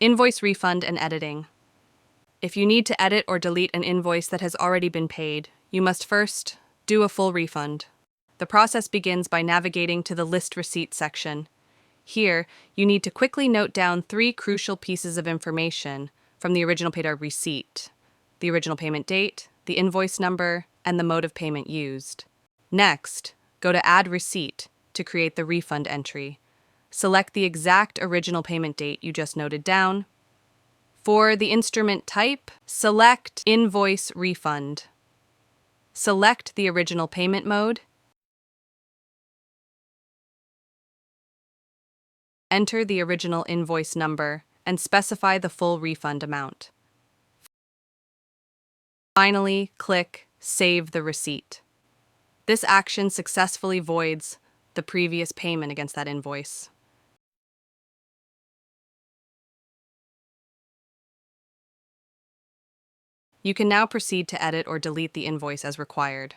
Invoice refund and editing. If you need to edit or delete an invoice that has already been paid, you must first do a full refund. The process begins by navigating to the List Receipt section. Here, you need to quickly note down 3 crucial pieces of information from the original paid receipt: the original payment date, the invoice number, and the mode of payment used. Next, go to Add Receipt to create the refund entry. Select the exact original payment date you just noted down. For the instrument type, select Invoice Refund. Select the original payment mode. Enter the original invoice number and specify the full refund amount. Finally, click Save the Receipt. This action successfully voids the previous payment against that invoice. You can now proceed to edit or delete the invoice as required.